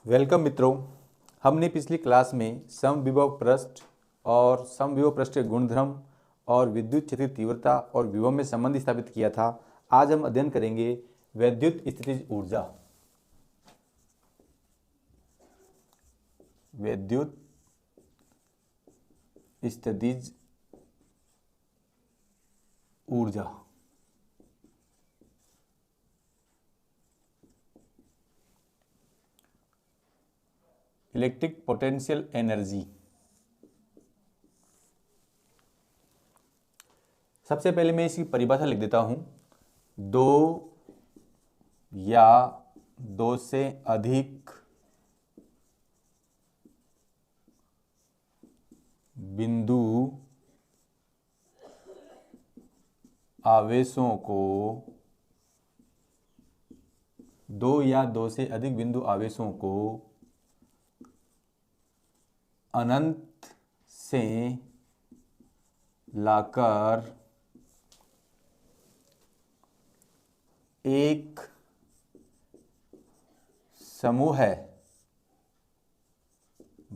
Welcome मित्रों। हमने पिछली क्लास में समविभव पृष्ठ और समविभव पृष्ठ के गुणधर्म और विद्युत क्षेत्र तीव्रता और विभव में संबंध स्थापित किया था। आज हम अध्ययन करेंगे वैद्युत स्थितिज ऊर्जा। वैद्युत स्थितिज ऊर्जा इलेक्ट्रिक पोटेंशियल एनर्जी। सबसे पहले मैं इसकी परिभाषा लिख देता हूं। दो या दो से अधिक बिंदु आवेशों को अनंत से लाकर एक समूह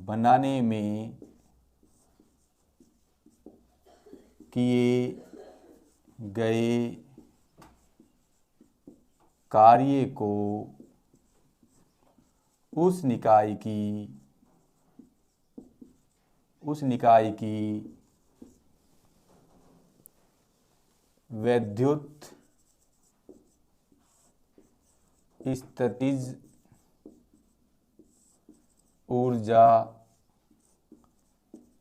बनाने में किए गए कार्य को उस निकाय की वैद्युत स्थितिज ऊर्जा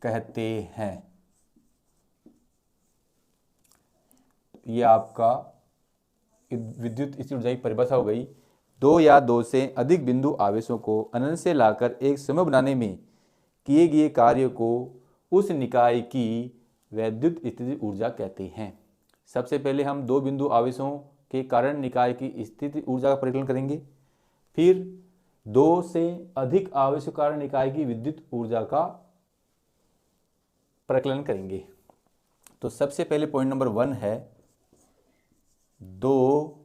कहते हैं। ये आपका विद्युत स्थितिज ऊर्जा की परिभाषा हो गई। दो या दो से अधिक बिंदु आवेशों को अनंत से लाकर एक समूह बनाने में किए गए कार्य को उस निकाय की वैद्युत स्थितिज ऊर्जा कहते हैं। सबसे पहले हम दो बिंदु आवेशों के कारण निकाय की स्थितिज ऊर्जा का परिकलन करेंगे, फिर दो से अधिक आवेशों के कारण निकाय की विद्युत ऊर्जा का परिकलन करेंगे। तो सबसे पहले पॉइंट नंबर 1 है, दो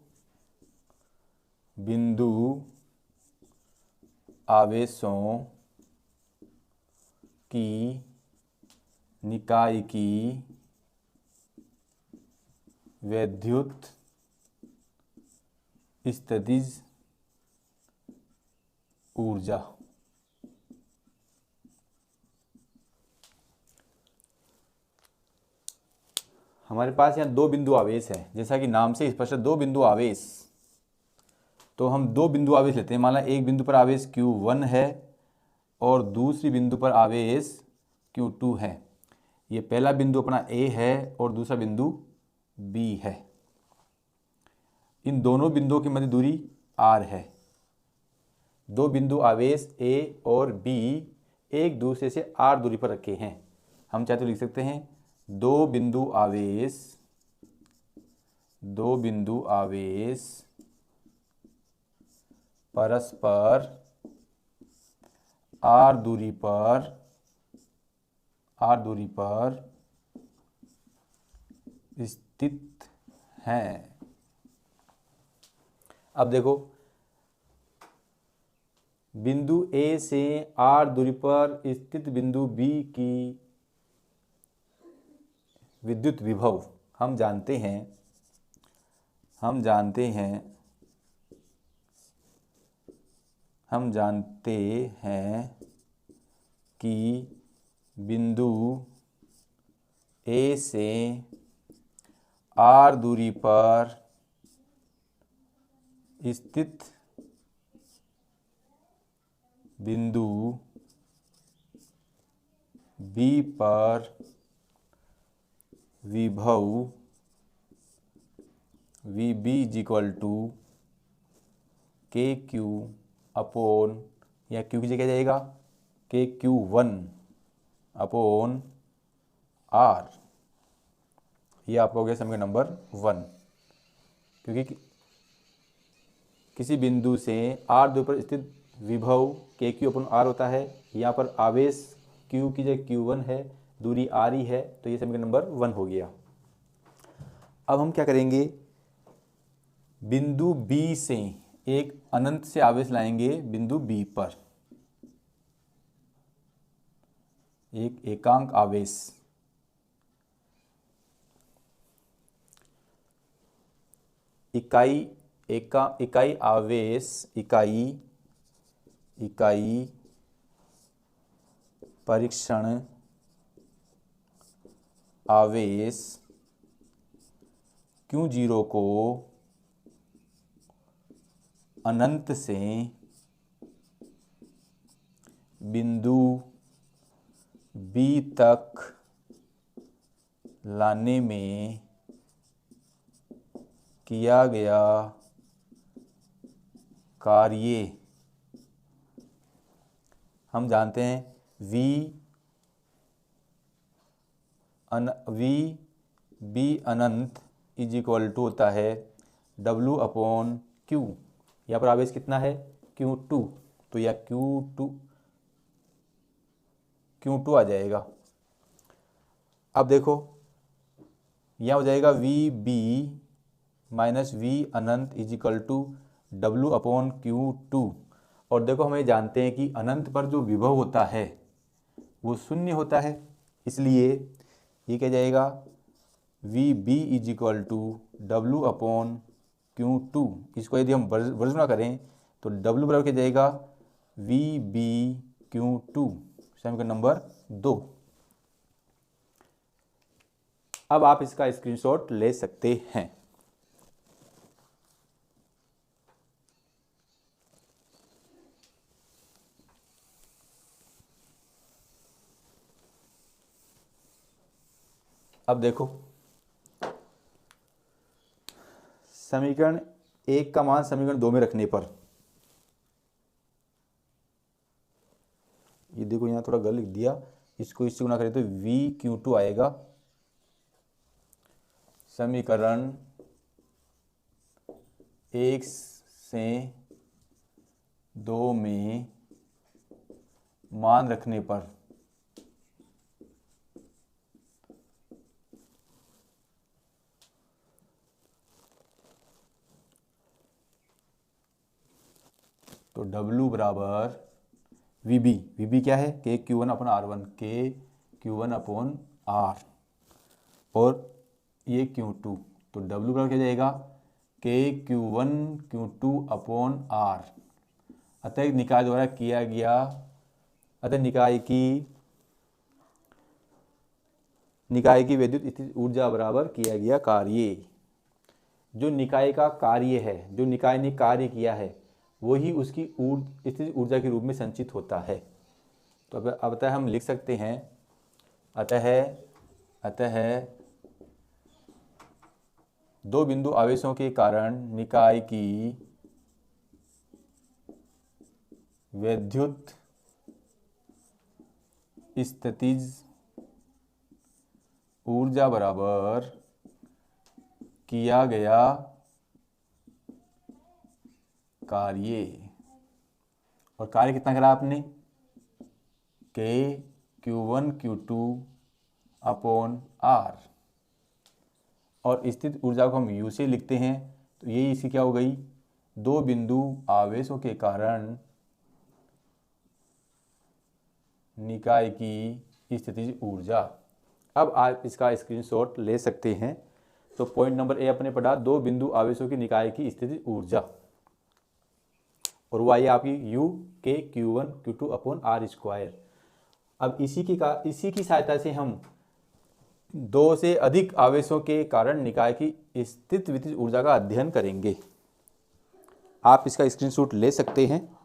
बिंदु आवेशों की निकाय की वैद्युत स्थितिज ऊर्जा। हमारे पास यहाँ दो बिंदु आवेश है, जैसा कि नाम से स्पष्ट है, दो बिंदु आवेश। तो हम दो बिंदु आवेश लेते हैं। मान लो एक बिंदु पर आवेश Q1 है और दूसरी बिंदु पर आवेश Q2 है। ये पहला बिंदु अपना A है और दूसरा बिंदु B है। इन दोनों बिंदुओं की मध्य दूरी R है। दो बिंदु आवेश A और B एक दूसरे से R दूरी पर रखे हैं। हम चाहे तो लिख सकते हैं दो बिंदु आवेश परस्पर R दूरी पर स्थित हैं। अब देखो, बिंदु A से R दूरी पर स्थित बिंदु B की विद्युत विभव हम जानते हैं कि बिंदु A से R दूरी पर स्थित बिंदु B पर विभव VB = KQ अपॉन, या Q की जगह जाएगा KQ1/R। ये आपका हो गया समीकरण नंबर 1। क्योंकि किसी बिंदु से R दूरी पर स्थित विभव KQ/R होता है। यहाँ पर आवेश Q की जगह Q1 है, दूरी R ही है, तो ये समीकरण नंबर 1 हो गया। अब हम क्या करेंगे, बिंदु B से एक अनंत से आवेश लाएंगे बिंदु B पर। एक एकांक आवेश इकाई आवेश इकाई परीक्षण आवेश Q0 को अनंत से बिंदु B तक लाने में किया गया कार्य हम जानते हैं V अनंत इज इक्वल टू होता है W/Q। यहाँ पर आवेश कितना है Q2, तो यह Q2 आ जाएगा। अब देखो यह हो जाएगा VB माइनस V अनंत इज इक्वल टू W/Q2। और देखो हमें जानते हैं कि अनंत पर जो विभव होता है वो शून्य होता है, इसलिए ये क्या जाएगा VB is equal to W/Q2। इसको यदि हम वर्जना करें तो W बराबर क्या जाएगा VBQ2, समीकरण नंबर 2। अब आप इसका स्क्रीनशॉट ले सकते हैं। अब देखो समीकरण 1 का मान समीकरण 2 में रखने पर, ये देखो यहाँ थोड़ा गलत लिख दिया, इसको इससे गुणा करें तो VQ2 आएगा। समीकरण 1 से 2 में मान रखने पर तो W बराबर VB क्या है KQ1/R1 KQ1/R, और ये Q2, तो W बराबर क्या जाएगा KQ1Q2/R। अतः निकाय द्वारा किया गया, अतः निकाय की विद्युत स्थितिज ऊर्जा बराबर किया गया कार्य। जो निकाय का कार्य है, जो निकाय ने कार्य किया है, वही उसकी स्थितिज ऊर्जा के रूप में संचित होता है। तो अब अतः हम लिख सकते हैं, अतः दो बिंदु आवेशों के कारण निकाय की विद्युत स्थितिज ऊर्जा बराबर किया गया कार्य। और कार्य कितना करा आपने KQ1Q2/R, और स्थित ऊर्जा को हम U से लिखते हैं, तो ये इसी क्या हो गई, दो बिंदु आवेशों के कारण निकाय की स्थितिज ऊर्जा। अब आप इसका स्क्रीनशॉट ले सकते हैं। तो पॉइंट नंबर ए अपने पढ़ा, दो बिंदु आवेशों की निकाय की स्थितिज ऊर्जा, और वो आई आपकी UKQ1Q2/R²। अब इसी की सहायता से हम दो से अधिक आवेशों के कारण निकाय की स्थित विद्युत ऊर्जा का अध्ययन करेंगे। आप इसका स्क्रीनशॉट ले सकते हैं।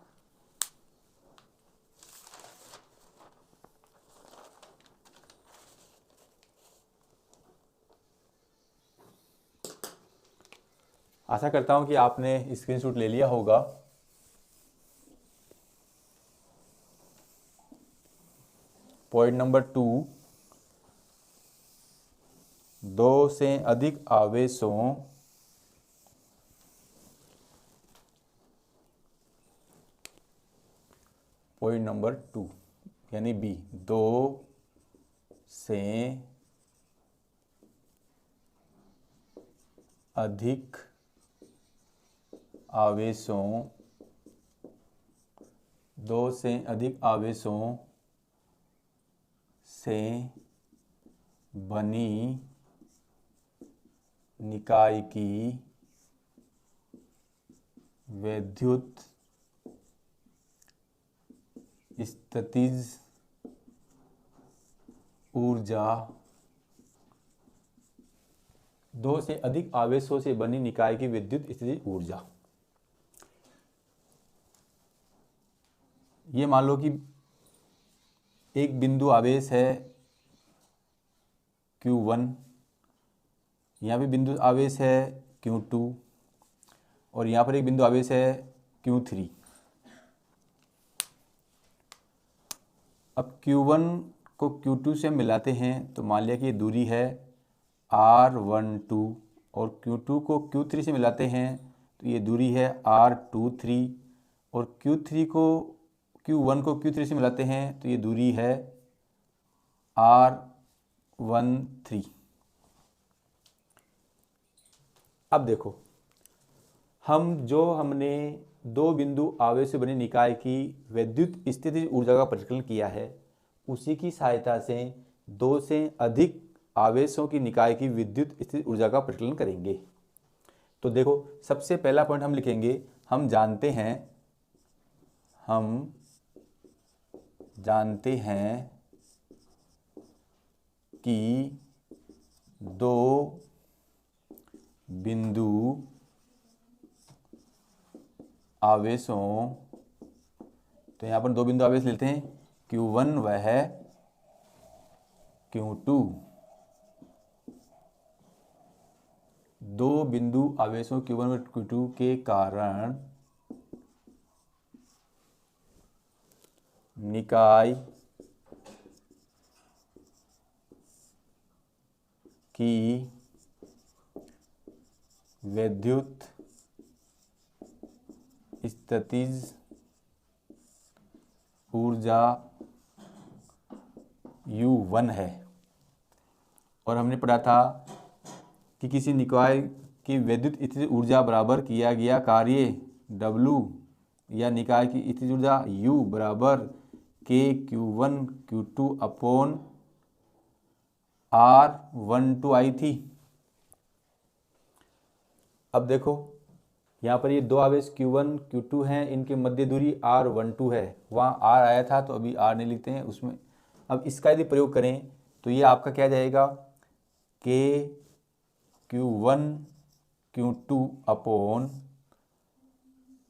आशा करता हूं कि आपने स्क्रीनशॉट ले लिया होगा। पॉइंट नंबर 2, दो से अधिक आवेशों पॉइंट नंबर 2 यानी बी, दो से अधिक आवेशों से बनी निकाय की वैद्युत स्थितिज ऊर्जा दो से अधिक आवेशों से बनी निकाय की विद्युत स्थितिज ऊर्जा। ये मान लो कि एक बिंदु आवेश है Q1, यहाँ पे बिंदु आवेश है Q2 और यहाँ पर एक बिंदु आवेश है Q3। अब Q1 को Q2 से मिलाते हैं तो मान लिया कि ये दूरी है R12 और Q2 को Q3 से मिलाते हैं तो ये दूरी है R23 और Q1 को Q3 से मिलाते हैं तो ये दूरी है R13। अब देखो हमने दो बिंदु आवेश से बनी निकाय की वैद्युत स्थितिज ऊर्जा का परिकलन किया है, उसी की सहायता से दो से अधिक आवेशों की निकाय की विद्युत स्थितिज ऊर्जा का परिकलन करेंगे। तो देखो सबसे पहला पॉइंट हम लिखेंगे, हम जानते हैं कि दो बिंदु आवेशों, तो यहाँ पर दो बिंदु आवेश लेते हैं Q1 वह Q2, दो बिंदु आवेशों Q1 और Q2 के कारण निकाय की वैद्युत स्थितिज ऊर्जा U1 है। और हमने पढ़ा था कि किसी निकाय की वैद्युत स्थितिज ऊर्जा बराबर किया गया कार्य W या निकाय की स्थितिज ऊर्जा U बराबर KQ1 Q2 अपॉन R12 आई थी। अब देखो यहाँ पर ये दो आवेश Q1 Q2 हैं, इनके मध्य दूरी R12 है, वहाँ R आया था तो अभी R नहीं लिखते हैं उसमें। अब इसका यदि प्रयोग करें तो ये आपका क्या जाएगा KQ1 Q2 अपॉन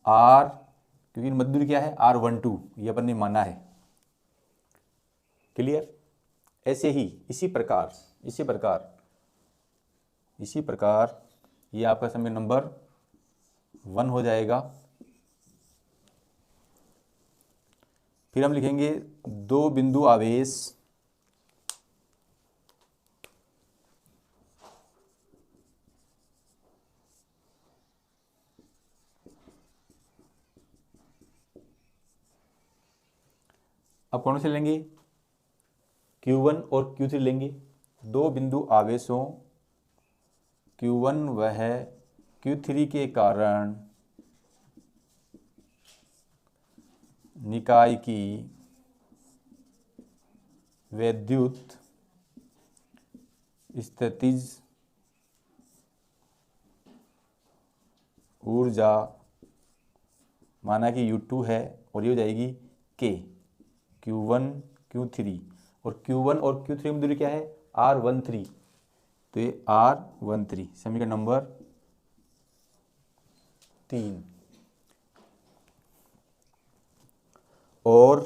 R, क्योंकि मध्य दूरी क्या है R12, ये अपन ने माना है। क्लियर? ऐसे ही इसी प्रकार ये आपका समीकरण नंबर 1 हो जाएगा। फिर हम लिखेंगे दो बिंदु आवेश अब कौन से लेंगे, Q1 और Q3 लेंगे। दो बिंदु आवेशों Q1 वह Q3 के कारण निकाय की वैद्युत स्थितिज ऊर्जा माना कि U2 है और ये हो जाएगी Q1 Q3 और Q1 और Q3 में दूरी क्या है R13, तो ये R13 समीकरण नंबर 3। और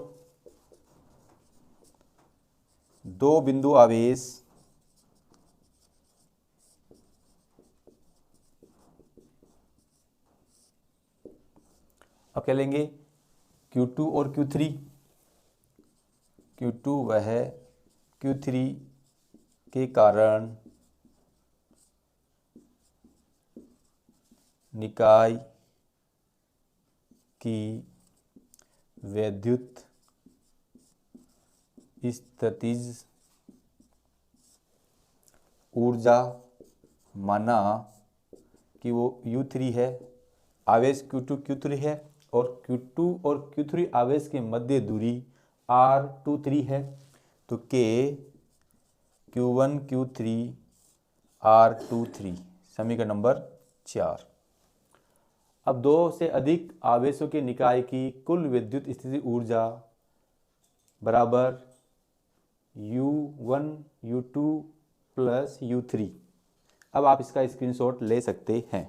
दो बिंदु आवेश अब क्या लेंगे Q2 और Q3, Q2 वह Q3 के कारण निकाय की वैद्युत स्थितिज ऊर्जा माना कि वो U3 है, आवेश Q2 Q3 है और Q2 और Q3 आवेश के मध्य दूरी R23 है। तो K Q1 Q3 R23 समीकरण नंबर 4। अब दो से अधिक आवेशों के निकाय की कुल विद्युत स्थिति ऊर्जा बराबर U1 U2 प्लस U3। अब आप इसका स्क्रीनशॉट ले सकते हैं।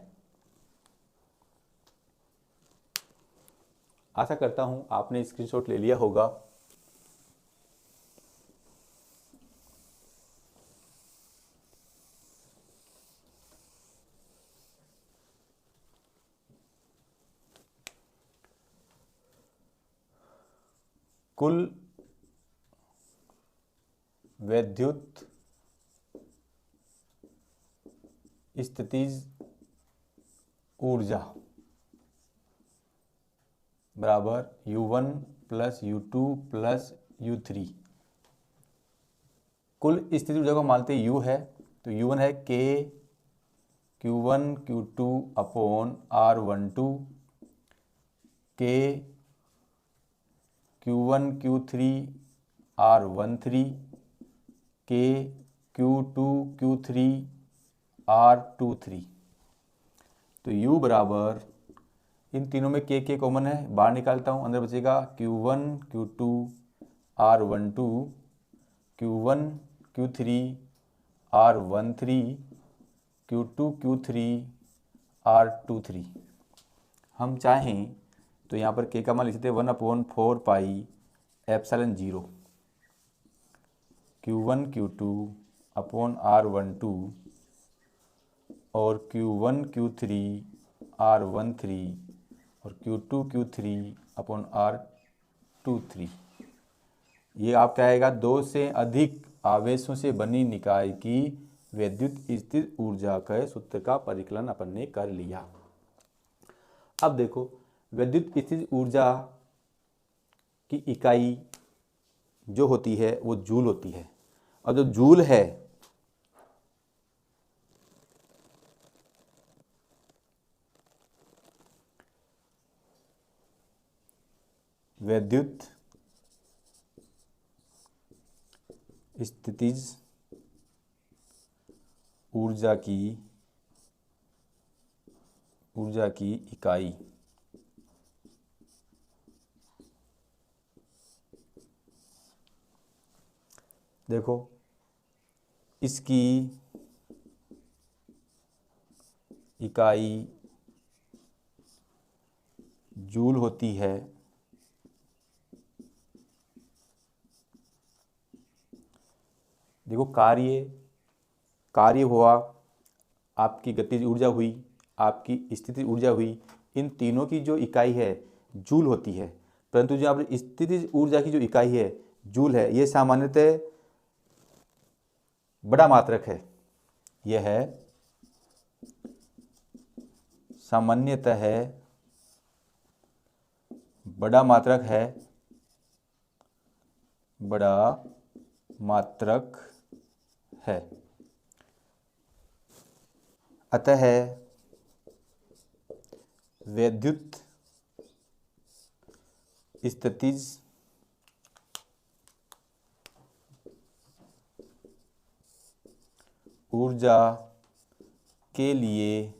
आशा करता हूं आपने स्क्रीनशॉट ले लिया होगा। कुल विद्युत स्थितिज ऊर्जा बराबर U1 plus U2 plus U3। कुल स्थिति ऊर्जा को मानते U है, तो U1 है K Q1 Q2 upon R12, K Q1 Q3 R13, K Q2 Q3 R23। तो U बराबर, इन तीनों में K कॉमन है, बाहर निकालता हूँ, अंदर बचेगा Q1 Q2 R12, Q1 Q3 R13, Q2 Q3 R23। हम चाहें तो यहाँ पर K का मान लिख सकते हैं 1/4 pi epsilon 0 Q1 Q2 upon R12 और Q1 Q3 R13 और Q2 Q3 अपॉन R23। ये आपका आएगा दो से अधिक आवेशों से बनी निकाय की विद्युत स्थिर ऊर्जा के सूत्र का परिकलन अपन ने कर लिया। अब देखो, विद्युत स्थिर ऊर्जा की इकाई जो होती है वो जूल होती है, और जो जूल है विद्युत स्थितिज ऊर्जा की इकाई देखो, इसकी इकाई जूल होती है। देखो, कार्य हुआ, आपकी गतिज ऊर्जा हुई, आपकी स्थितिज ऊर्जा हुई, इन तीनों की जो इकाई है जूल होती है। परंतु जो आपकी स्थितिज ऊर्जा की जो इकाई है जूल है, यह सामान्यतः बड़ा मात्रक है। यह है सामान्यतः बड़ा मात्रक है, बड़ा मात्रक है। अतः विद्युत स्थितिज ऊर्जा के लिए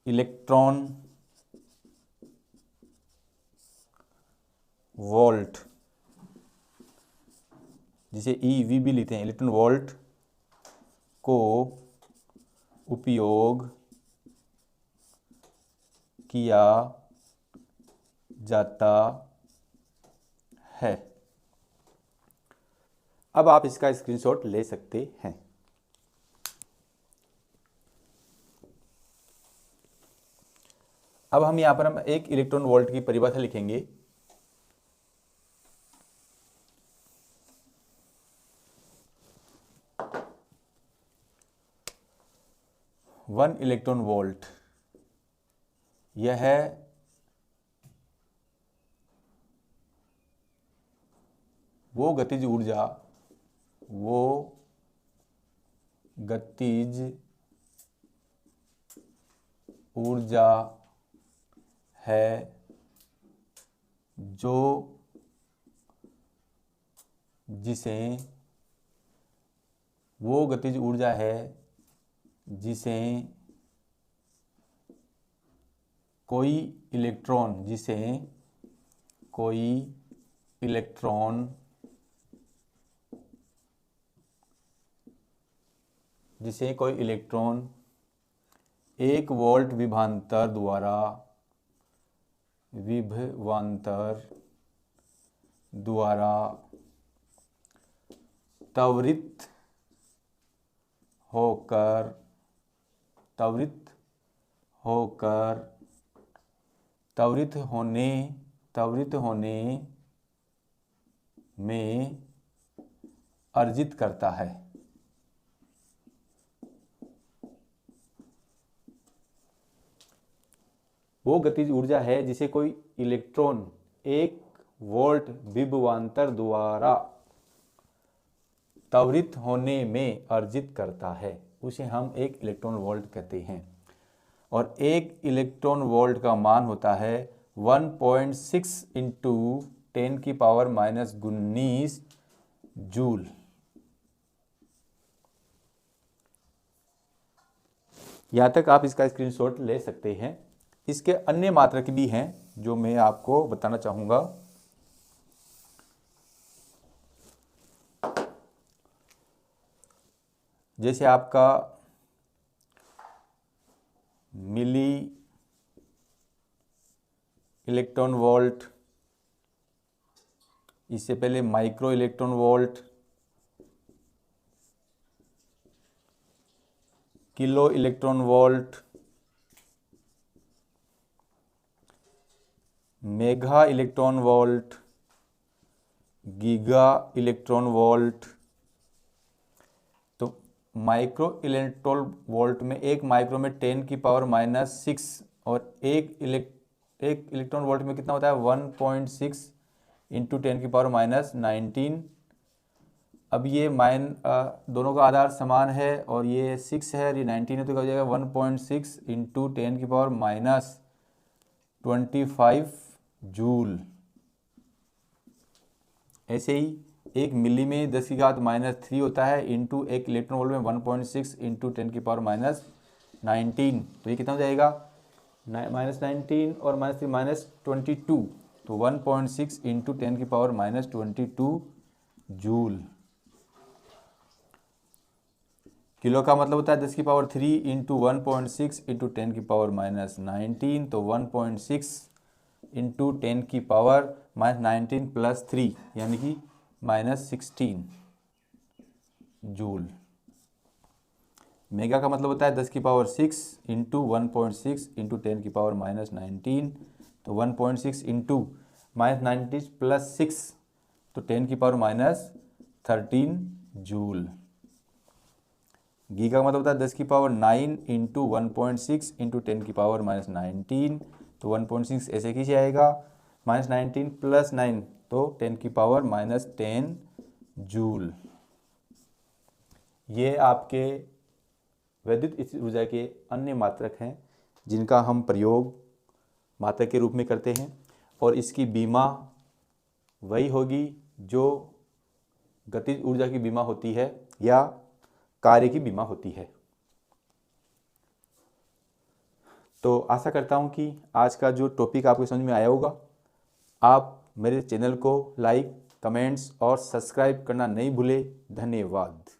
इलेक्ट्रॉन वोल्ट, जिसे EV भी लिखते हैं, इलेक्ट्रॉन वोल्ट को उपयोग किया जाता है। अब आप इसका स्क्रीनशॉट ले सकते हैं। अब हम यहां पर एक इलेक्ट्रॉन वोल्ट की परिभाषा लिखेंगे। वन इलेक्ट्रॉन वोल्ट, यह है वो गतिज ऊर्जा है जो जिसे वो गतिज ऊर्जा है जिसे कोई इलेक्ट्रॉन एक वोल्ट विभवांतर द्वारा त्वरित होने में अर्जित करता है। वो गतिज ऊर्जा है जिसे कोई इलेक्ट्रॉन 1 वोल्ट विभवांतर द्वारा त्वरित होने में अर्जित करता है, उसे हम एक इलेक्ट्रॉन वोल्ट कहते हैं। और एक इलेक्ट्रॉन वोल्ट का मान होता है 1.6 इंटू 10⁻⁻⁹ जूल। यहाँ तक आप इसका स्क्रीनशॉट ले सकते हैं। इसके अन्य मात्रक भी हैं जो मैं आपको बताना चाहूँगा। जैसे आपका मिली इलेक्ट्रॉन वोल्ट, इससे पहले micro electron volt, kilo electron volt, mega electron volt, giga electron volt. तो माइक्रो इलेक्ट्रॉन वोल्ट में एक माइक्रो में 10⁻⁻⁶ और एक इलेक्ट्रॉन वोल्ट में कितना होता है 1.6 इंटू 10⁻⁻⁹। अब ये दोनों का आधार समान है और ये 6 है और ये 19 है, तो क्या हो जाएगा 1.6 इंटू 10⁻⁻25 जूल। ऐसे ही एक मिली में 10⁻³ होता है इंटू एक इलेक्ट्रॉन वोल्ट में 1.6 इंटू 10⁻⁹। तो ये कितना हो जाएगा -19 और -3 -22, तो 1.6 इंटू 10⁻⁻22 जूल। किलो का मतलब होता है 10⁻³ इंटू 1.6 इंटू 10⁻⁻⁹, तो 1.6 इंटू 10⁻⁻⁹ प्लस 3 यानी कि -16 जूल। मेगा का मतलब होता है 10⁻6 इंटू 1.6 इंटू 10⁻⁻⁹, तो 1.6 इंटू -19 प्लस 6, तो 10⁻13 जूल। गीगा का मतलब होता है 10⁹ इंटू 1.6 इंटू 10⁻⁻⁹, तो 1.6 ऐसे खींच जाएगा, -19 प्लस 9, तो 10⁻10 जूल। ये आपके वैद्युत स्थिर ऊर्जा के अन्य मात्रक हैं जिनका हम प्रयोग मात्रक के रूप में करते हैं, और इसकी बीमा वही होगी जो गतिज ऊर्जा की बीमा होती है या कार्य की बीमा होती है। तो आशा करता हूं कि आज का जो टॉपिक आपको समझ में आया होगा। आप मेरे चैनल को लाइक, कमेंट्स और सब्सक्राइब करना नहीं भूलें। धन्यवाद।